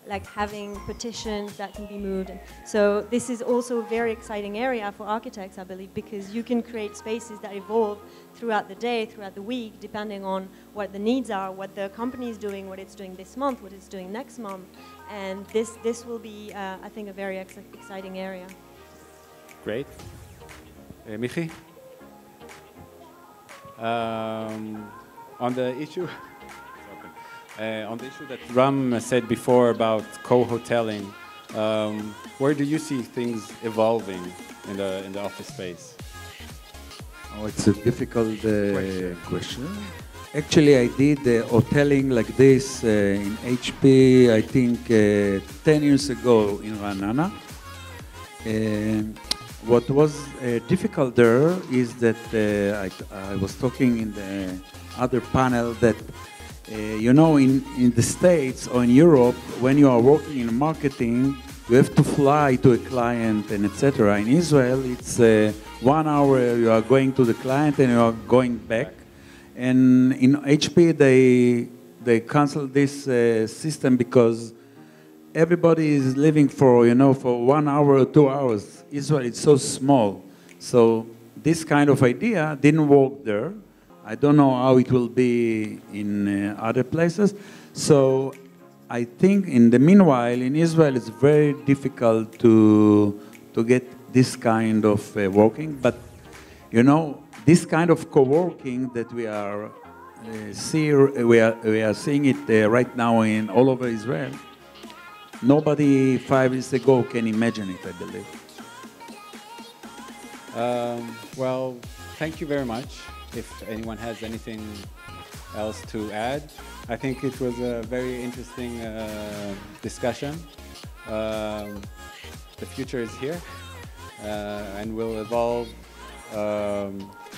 like having partitions that can be moved. And so this is also a very exciting area for architects, I believe, because you can create spaces that evolve throughout the day, throughout the week, depending on what the needs are, what the company is doing, what it's doing this month, what it's doing next month. And this will be, I think, a very exciting area. Great. Michi? On the issue... on the issue that Ram said before about co-hoteling, where do you see things evolving in the office space? Oh, it's a difficult question. Actually, I did hoteling like this in HP, I think 10 years ago in Ranana. What was difficult there is that I was talking in the other panel that you know, in the States or in Europe, when you are working in marketing, you have to fly to a client and etc. In Israel, it's 1 hour you are going to the client and you are going back. And in HP, they canceled this system because everybody is living for, you know, for 1 hour or 2 hours. Israel is so small. So this kind of idea didn't work there. I don't know how it will be in other places. So I think in the meanwhile, in Israel, it's very difficult to get this kind of working. But, you know, this kind of co-working that we are seeing it right now in all over Israel, nobody 5 years ago can imagine it, I believe. Well, thank you very much. If anyone has anything else to add, I think it was a very interesting discussion. The future is here and will evolve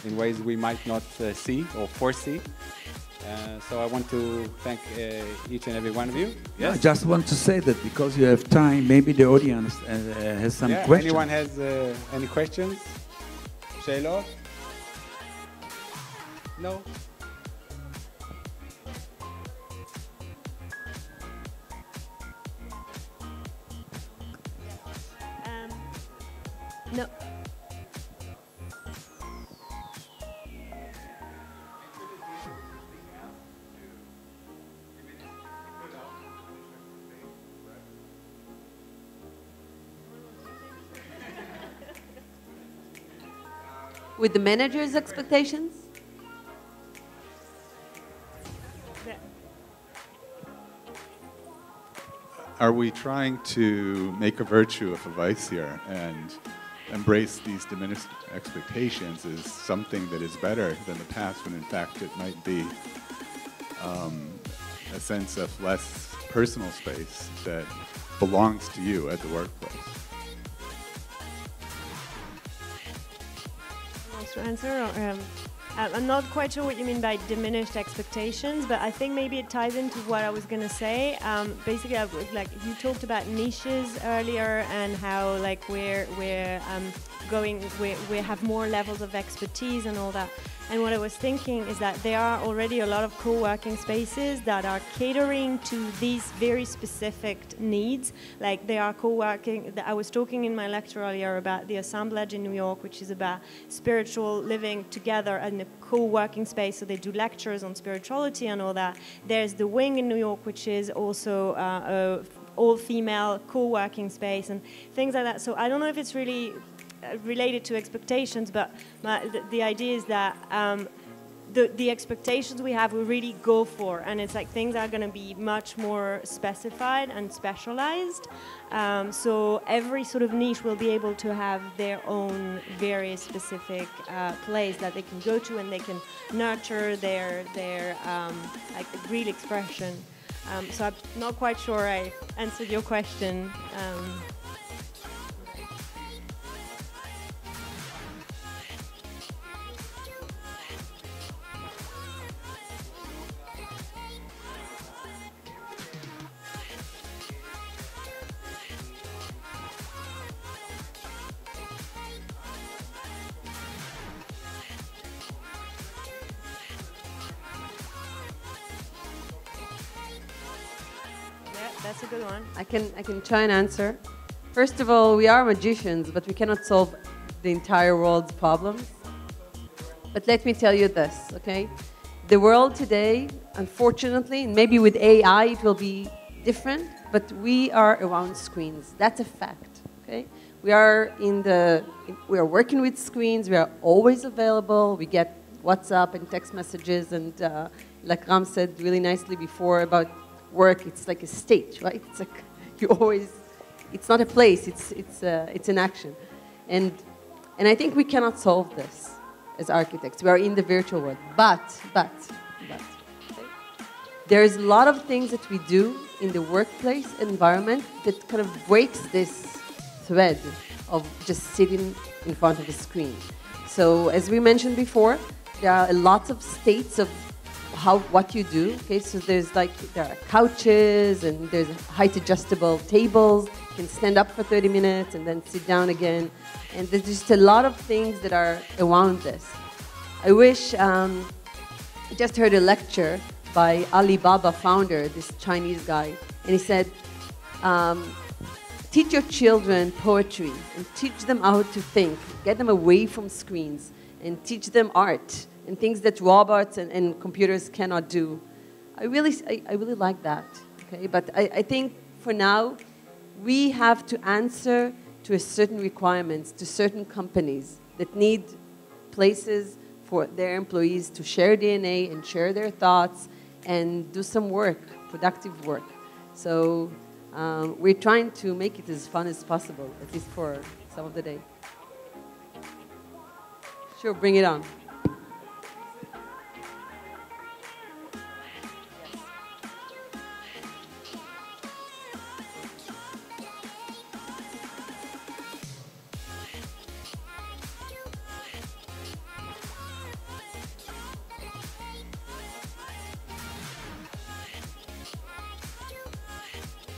in ways we might not see or foresee. So I want to thank each and every one of you. Yes? I just want to say that because you have time, maybe the audience has some questions. Anyone has any questions? Sheilot? No? No. With the manager's expectations? Are we trying to make a virtue of a vice here and embrace these diminished expectations as something that is better than the past, when in fact it might be a sense of less personal space that belongs to you at the workplace? Wants to answer? Or, I'm not quite sure what you mean by diminished expectations, but I think maybe it ties into what I was going to say. Basically, like you talked about niches earlier and how like we have more levels of expertise and all that. And what I was thinking is that there are already a lot of co-working spaces that are catering to these very specific needs. Like there are co-working, I was talking in my lecture earlier about the Assemblage in New York, which is about spiritual living together in a co-working space. So they do lectures on spirituality and all that. There's the Wing in New York, which is also a all-female co-working space and things like that. So I don't know if it's really related to expectations, but the idea is that the expectations we have, we really go for, and it's like things are going to be much more specified and specialized. So every sort of niche will be able to have their own very specific place that they can go to, and they can nurture their like real expression. So I'm not quite sure I answered your question. That's a good one. I can try and answer. First of all, we are magicians, but we cannot solve the entire world's problems. But let me tell you this, okay? The world today, unfortunately, and maybe with AI it will be different, but we are around screens. That's a fact, okay? We are working with screens. We are always available. We get WhatsApp and text messages, and like Ram said really nicely before about work, it's like a state, right? It's like you always, it's not a place, it's an action. And I think we cannot solve this as architects. We are in the virtual world, but, okay? There's a lot of things that we do in the workplace environment that kind of breaks this thread of just sitting in front of a screen. So as we mentioned before, there are lots of states of what you do, okay? So there are couches, and there's height adjustable tables. You can stand up for 30 minutes and then sit down again. And there's just a lot of things that are around this. I wish, I just heard a lecture by Alibaba founder, this Chinese guy, and he said, teach your children poetry and teach them how to think. Get them away from screens and teach them art and things that robots and computers cannot do. I really like that, okay? But I think for now, we have to answer to a certain requirements, to certain companies that need places for their employees to share DNA and share their thoughts and do some work, productive work. So we're trying to make it as fun as possible, at least for some of the day. Sure, bring it on.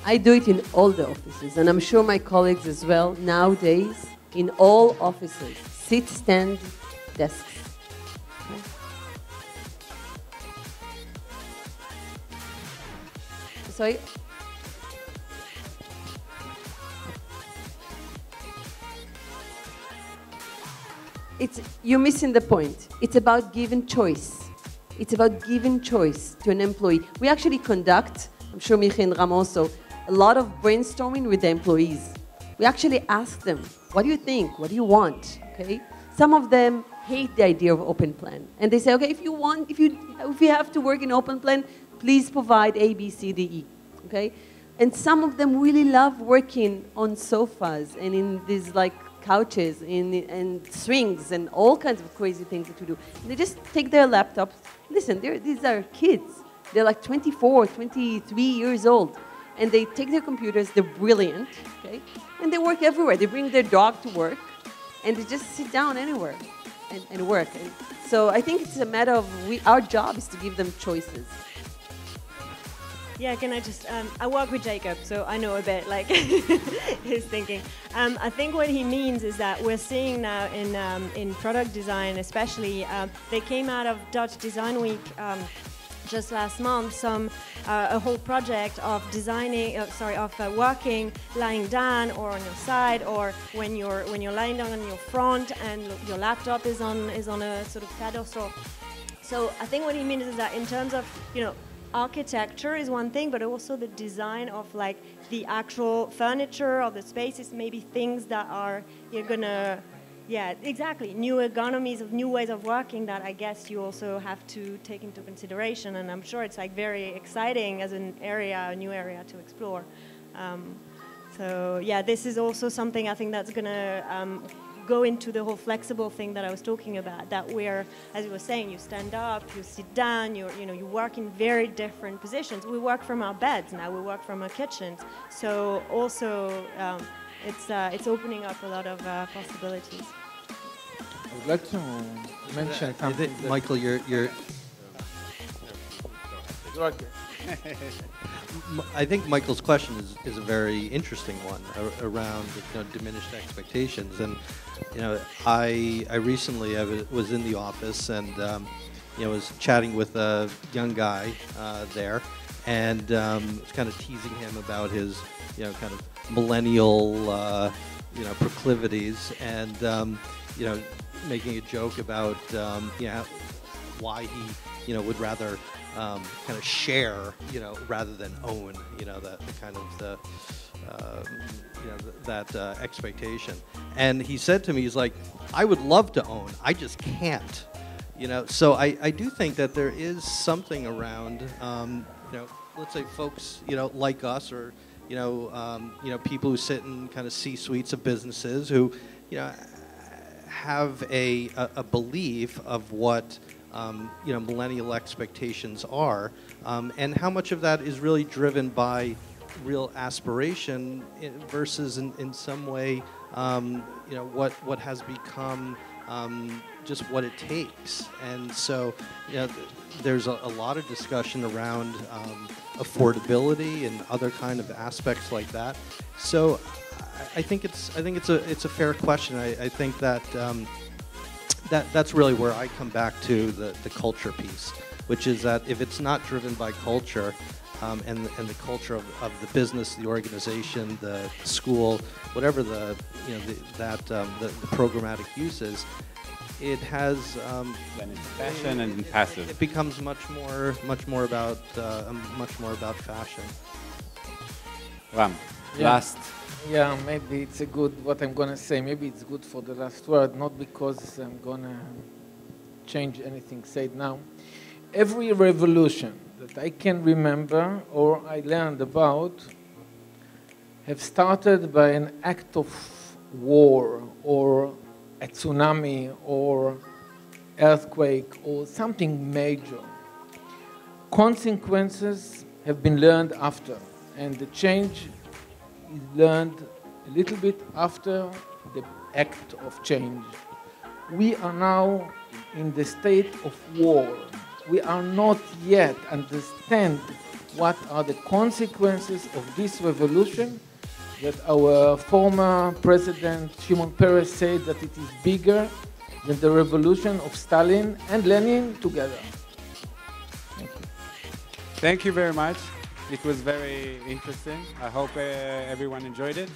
I do it in all the offices, and I'm sure my colleagues as well, nowadays, in all offices, sit, stand, desks. Okay. So you're missing the point. It's about giving choice. It's about giving choice to an employee. We actually conduct, I'm sure Michi and Ram also, a lot of brainstorming with the employees. We actually ask them, what do you think? What do you want? Okay? Some of them hate the idea of open plan. And they say, okay, if you have to work in open plan, please provide A, B, C, D, E. Okay? And some of them really love working on sofas and in these like couches and swings and all kinds of crazy things that we do. And they just take their laptops. Listen, these are kids. They're like 24, 23 years old. And they take their computers, they're brilliant, okay? And they work everywhere. They bring their dog to work, and they just sit down anywhere and work. And so I think it's a matter of, our job is to give them choices. Yeah, can I just, I work with Jacob, so I know a bit, like, his thinking. I think what he means is that we're seeing now in product design especially, they came out of Dutch Design Week just last month, a whole project of designing, working lying down or on your side, or when you're lying down on your front and your laptop is on a sort of pedestal. So I think what he means is that in terms of, you know, architecture is one thing, but also the design of like the actual furniture of the spaces, maybe things that are yeah, exactly, new ergonomies of new ways of working that I guess you also have to take into consideration, and I'm sure it's like very exciting as an area, a new area to explore. So yeah, this is also something I think that's gonna go into the whole flexible thing that I was talking about, that where, as you were saying, you stand up, you sit down, you work in very different positions. We work from our beds now, we work from our kitchens. So also, it's opening up a lot of possibilities. I would like to mention something. Michael, you're I think Michael's question is a very interesting one around diminished expectations. And I recently was in the office and was chatting with a young guy there, and was kind of teasing him about his kind of millennial proclivities, and making a joke about why he would rather kind of share, rather than own, that kind of that expectation. And he said to me, he's like, I would love to own, I just can't, So I do think that there is something around, let's say folks, like us, or people who sit in kind of C-suites of businesses who, have a belief of what millennial expectations are, and how much of that is really driven by real aspiration versus in some way what has become just what it takes. And so there's a lot of discussion around affordability and other kind of aspects like that. So I think it's a fair question. I think that that's really where I come back to the culture piece, which is that if it's not driven by culture, and the culture of the business, the organization, the school, whatever the programmatic use is, it has then it's fashion and passive. It becomes much more about fashion. Ram, Yeah. last. Yeah, maybe it's a good, what I'm going to say, maybe it's good for the last word, not because I'm going to change anything said now. Every revolution that I can remember or I learned about have started by an act of war or a tsunami or earthquake or something major. Consequences have been learned after, and the change is learned a little bit after the act of change. We are now in the state of war. We are not yet understand what are the consequences of this revolution, that our former president Shimon Peres said that it is bigger than the revolution of Stalin and Lenin together. Thank you. Thank you very much. It was very interesting. I hope everyone enjoyed it.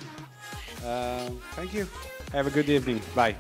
Thank you. Have a good evening. Bye.